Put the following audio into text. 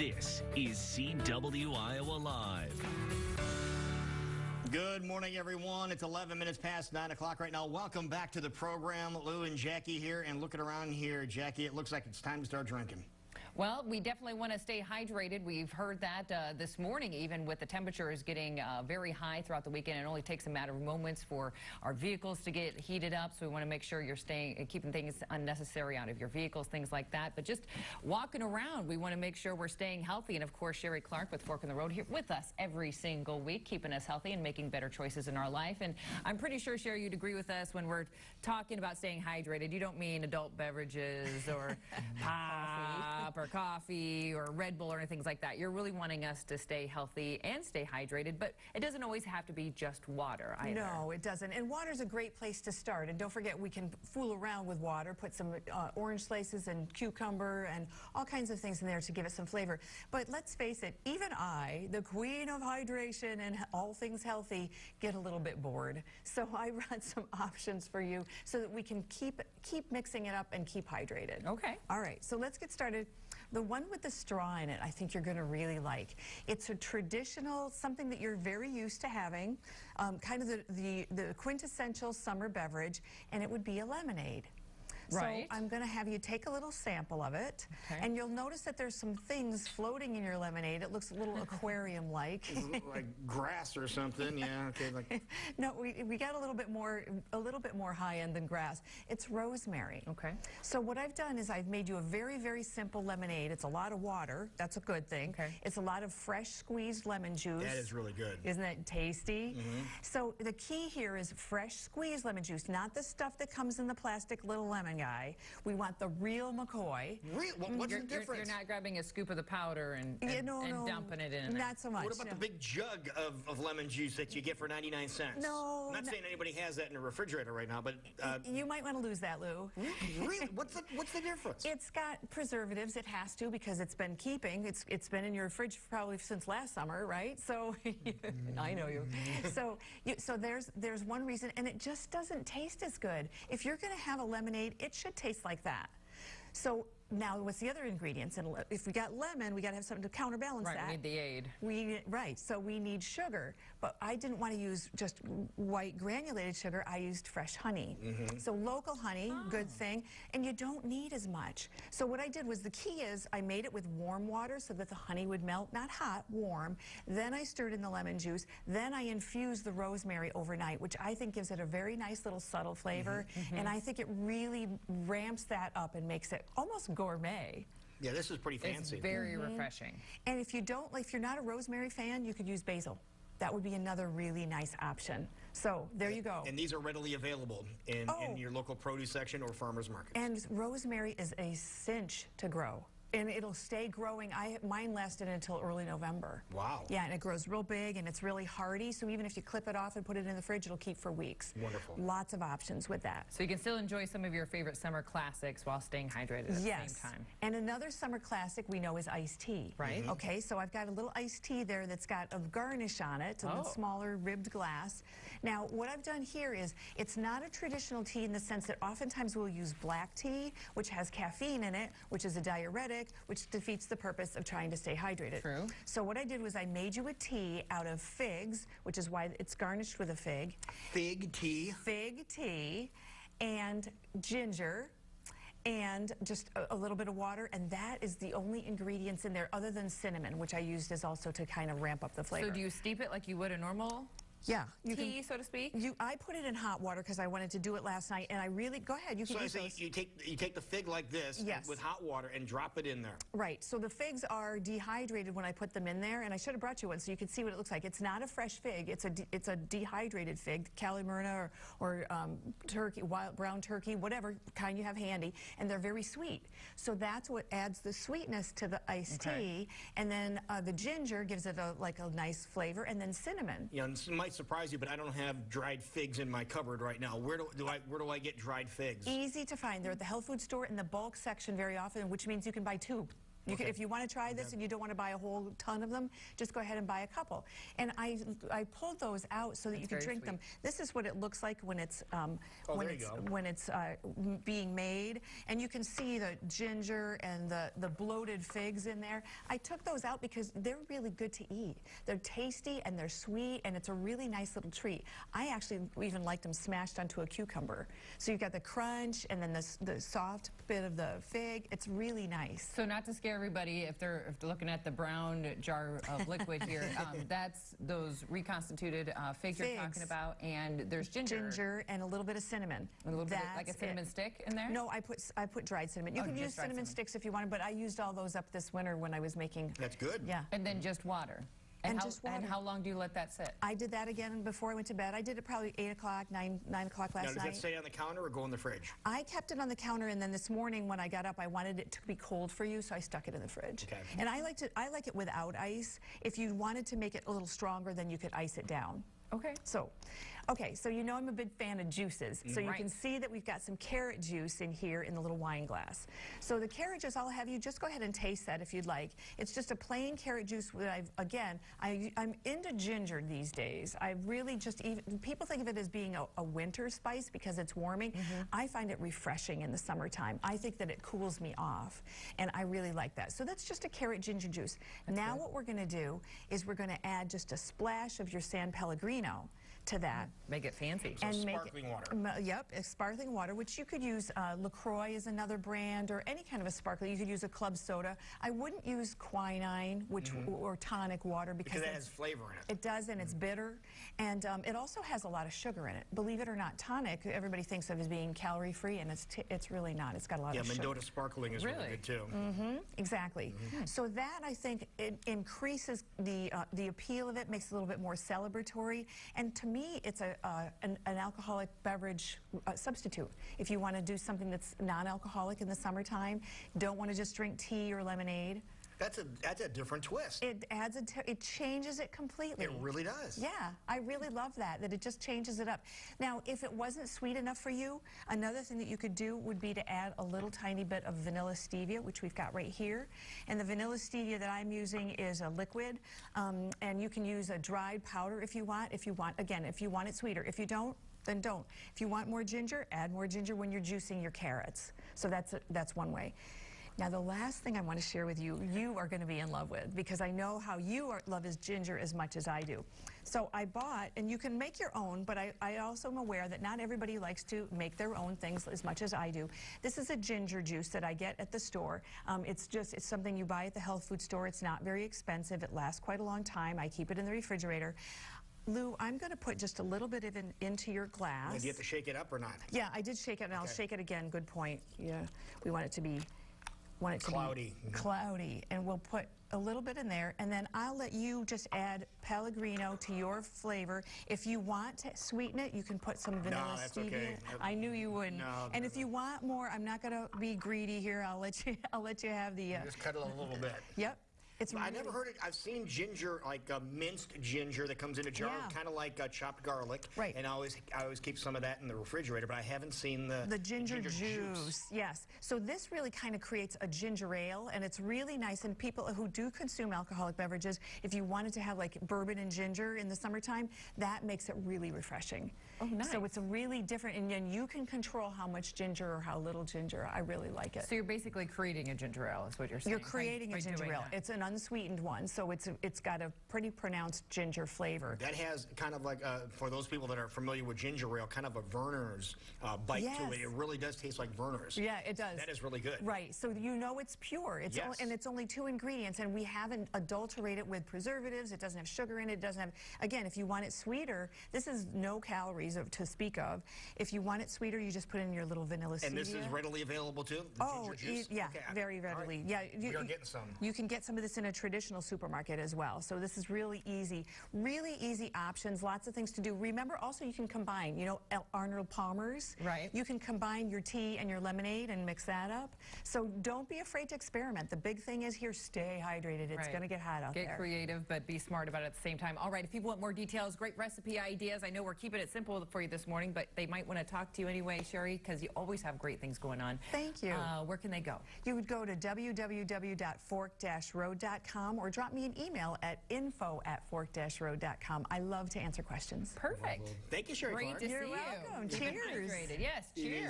This is CW Iowa Live. Good morning, everyone. It's 11 minutes past 9 o'clock right now. Welcome back to the program. Lou and Jackie here, and looking around here, Jackie, it looks like it's time to start drinking. Well, we definitely want to stay hydrated. We've heard that this morning, even with the temperatures getting very high throughout the weekend. It only takes a matter of moments for our vehicles to get heated up. So we want to make sure you're keeping things unnecessary out of your vehicles, things like that. But just walking around, we want to make sure we're staying healthy. And of course, Sheree Clark with Fork in the Road here with us every single week, keeping us healthy and making better choices in our life. And I'm pretty sure, Sheree, you'd agree with us when we're talking about staying hydrated. You don't mean adult beverages or pop or coffee or Red Bull or anything like that. You're really wanting us to stay healthy and stay hydrated, but it doesn't always have to be just water either. No, it doesn't. And water's a great place to start. And don't forget, we can fool around with water, put some orange slices and cucumber and all kinds of things in there to give it some flavor. But let's face it, even I, the queen of hydration and all things healthy, get a little bit bored. So I brought some options for you so that we can keep mixing it up and keep hydrated. Okay. All right, so let's get started. The one with the straw in it, I think you're going to really like. It's a traditional, something that you're very used to having, kind of the quintessential summer beverage, and it would be a lemonade. Right. So I'm going to have you take a little sample of it, and you'll notice that there's some things floating in your lemonade. It looks a little aquarium-like. Like grass or something, yeah. Okay, like. No, we got a little bit more high-end than grass. It's rosemary. Okay. So what I've done is I've made you a very, very simple lemonade. It's a lot of water. That's a good thing. Okay. It's a lot of fresh squeezed lemon juice. That is really good. Isn't that tasty? So the key here is fresh squeezed lemon juice, not the stuff that comes in the plastic little lemon guy. We want the real McCoy. What's the difference? You're not grabbing a scoop of the powder and dumping it in there. Not so much. What about the big jug of lemon juice that you get for 99 cents? No. I'm not saying anybody has that in the refrigerator right now, but... you might want to lose that, Lou. Really? What's the difference? It's got preservatives. It has to, because it's been keeping. It's been in your fridge probably since last summer, right? So I know you. So there's one reason, and it just doesn't taste as good. If you're going to have a lemonade, it should taste like that. So now, what's the other ingredients? And if we got lemon, we got to have something to counterbalance that. Right, we need the aid. Right, so we need sugar. But I didn't want to use just white granulated sugar. I used fresh honey. So local honey, good thing. And you don't need as much. So what I did was, the key is I made it with warm water so that the honey would melt, not hot, warm. Then I stirred in the lemon juice. Then I infused the rosemary overnight, which I think gives it a very nice little subtle flavor. And I think it really ramps that up and makes it almost gourmet. Yeah, this is pretty fancy. It's very refreshing. And if you're not a rosemary fan, you could use basil. That would be another really nice option. So there you go. And these are readily available in your local produce section or farmers markets. And rosemary is a cinch to grow. And it'll stay growing. Mine lasted until early November. Wow. Yeah, and it grows real big, and it's really hardy, so even if you clip it off and put it in the fridge, it'll keep for weeks. Wonderful. Lots of options with that. So you can still enjoy some of your favorite summer classics while staying hydrated at the same time. And another summer classic we know is iced tea. Right. Okay, so I've got a little iced tea there that's got a garnish on it, a smaller ribbed glass. Now, what I've done here is, it's not a traditional tea in the sense that oftentimes we'll use black tea, which has caffeine in it, which is a diuretic, which defeats the purpose of trying to stay hydrated. True. So what I did was I made you a tea out of figs, which is why it's garnished with a fig. Fig tea. Fig tea and ginger and just a little bit of water, and that is the only ingredients in there other than cinnamon, which I used as also to kind of ramp up the flavor. So do you steep it like you would a normal tea, so to speak? I put it in hot water because I wanted to do it last night, and I really, go ahead, you can use those. You take the fig like this with hot water and drop it in there. Right, so the figs are dehydrated when I put them in there, and I should have brought you one so you could see what it looks like. It's not a fresh fig, it's a dehydrated fig, Calimyrna or turkey, wild brown turkey, whatever kind you have handy, and they're very sweet. So that's what adds the sweetness to the iced tea, and then the ginger gives it a nice flavor, and then cinnamon. Yeah, and it might surprise you, but I don't have dried figs in my cupboard right now. Where do I get dried figs? Easy to find. They're at the health food store in the bulk section very often, which means you can buy two. You can, if you want to try this and you don't want to buy a whole ton of them, just go ahead and buy a couple. And I pulled those out so that you can drink them. This is what it looks like when it's being made, and you can see the ginger and the bloated figs in there. I took those out because they're really good to eat. They're tasty and they're sweet, and it's a really nice little treat. I actually even liked them smashed onto a cucumber. So you've got the crunch and then the soft bit of the fig. It's really nice. So not to scare everybody, if they're looking at the brown jar of liquid here, that's those reconstituted figs you're talking about, and there's ginger and a little bit of cinnamon. A little bit like a cinnamon stick in there? No, I put dried cinnamon. You can use cinnamon sticks if you want, but I used all those up this winter when I was making. That's good. Yeah. And then just water. And how long do you let that sit? I did that again before I went to bed. I did it probably 8 o'clock, 9 o'clock last night. Now, does that stay on the counter or go in the fridge? I kept it on the counter, and then this morning when I got up, I wanted it to be cold for you, so I stuck it in the fridge. Okay. And I like it without ice. If you wanted to make it a little stronger, then you could ice it down. Okay. So you know I'm a big fan of juices. So you can see that we've got some carrot juice in here in the little wine glass. So the carrot juice, I'll have you just go ahead and taste that if you'd like. It's just a plain carrot juice that I'm into ginger these days. I really people think of it as being a winter spice because it's warming. I find it refreshing in the summertime. I think that it cools me off, and I really like that. So that's just a carrot ginger juice. Now what we're going to do is we're going to add just a splash of your San Pellegrino to that. Make it fancy. So sparkling water. Yep, sparkling water, which you could use. LaCroix is another brand, or any kind of a sparkling. You could use a club soda. I wouldn't use quinine, or tonic water because it has flavor in it. It does, and it's bitter, and it also has a lot of sugar in it. Believe it or not, tonic everybody thinks of as being calorie-free, and it's really not. It's got a lot of sugar. Yeah, Mendota sparkling is really good too. Exactly. So that, I think, it increases the appeal of it, makes it a little bit more celebratory, and to me, it's an alcoholic beverage substitute. If you want to do something that's non-alcoholic in the summertime, don't want to just drink tea or lemonade. That's a different twist. It adds it changes it completely. It really does. Yeah, I really love that it just changes it up. Now, if it wasn't sweet enough for you, another thing that you could do would be to add a little tiny bit of vanilla stevia, which we've got right here. And the vanilla stevia that I'm using is a liquid, and you can use a dried powder if you want. Again, if you want it sweeter. If you don't, then don't. If you want more ginger, add more ginger when you're juicing your carrots. So that's one way. Now, the last thing I want to share with you, you are going to be in love with, because I know how you love ginger as much as I do. So I bought, and you can make your own, but I also am aware that not everybody likes to make their own things as much as I do. This is a ginger juice that I get at the store. It's something you buy at the health food store. It's not very expensive. It lasts quite a long time. I keep it in the refrigerator. Lou, I'm going to put just a little bit of it into your glass. And do you have to shake it up or not? Yeah, I did shake it, and I'll shake it again. Good point. Yeah, we want it to be cloudy. Cloudy, and we'll put a little bit in there, and then I'll let you just add Pellegrino to your flavor. If you want to sweeten it, you can put some vanilla stevia. Okay. I knew you wouldn't. No, and if you want more, I'm not going to be greedy here. I'll let you have the. Just cut it a little bit. Yep. I never heard it. I've seen ginger, like minced ginger that comes in a jar, kind of like chopped garlic. Right. And I always keep some of that in the refrigerator, but I haven't seen the ginger juice. Yes. So this really kind of creates a ginger ale, and it's really nice. And people who do consume alcoholic beverages, if you wanted to have like bourbon and ginger in the summertime, that makes it really refreshing. Oh, nice. So it's a really different, and then you can control how much ginger or how little ginger. I really like it. So you're basically creating a ginger ale, is what you're saying. You're creating a ginger ale. It's an unsweetened one, so it's got a pretty pronounced ginger flavor. That has kind of like, for those people that are familiar with ginger ale, kind of a Werner's bite to it. It really does taste like Werner's. Yeah, it does. That is really good. Right, so you know it's pure. And it's only 2 ingredients, and we haven't adulterated it with preservatives. It doesn't have sugar in it. It doesn't have, again, if you want it sweeter, this is no calories to speak of. If you want it sweeter, you just put in your little vanilla stevia. And this is readily available too? The ginger juice? Yeah, very readily. Right. Yeah, we are getting some. You can get some of this in a traditional supermarket as well. So this is really easy options, lots of things to do. Remember also you can combine, you know, Arnold Palmer's. Right. You can combine your tea and your lemonade and mix that up. So don't be afraid to experiment. The big thing is here, stay hydrated. It's going to get hot out there. Get creative, but be smart about it at the same time. All right, if people want more details, great recipe ideas. I know we're keeping it simple for you this morning, but they might want to talk to you anyway, Sheree, because you always have great things going on. Thank you. Where can they go? You would go to www.fork-road.com or drop me an email at info@fork-road.com. I love to answer questions. Perfect. Thank you, Sheree. Great to see you. You're welcome. Keep it Cheers. hydrated. Yes, cheers.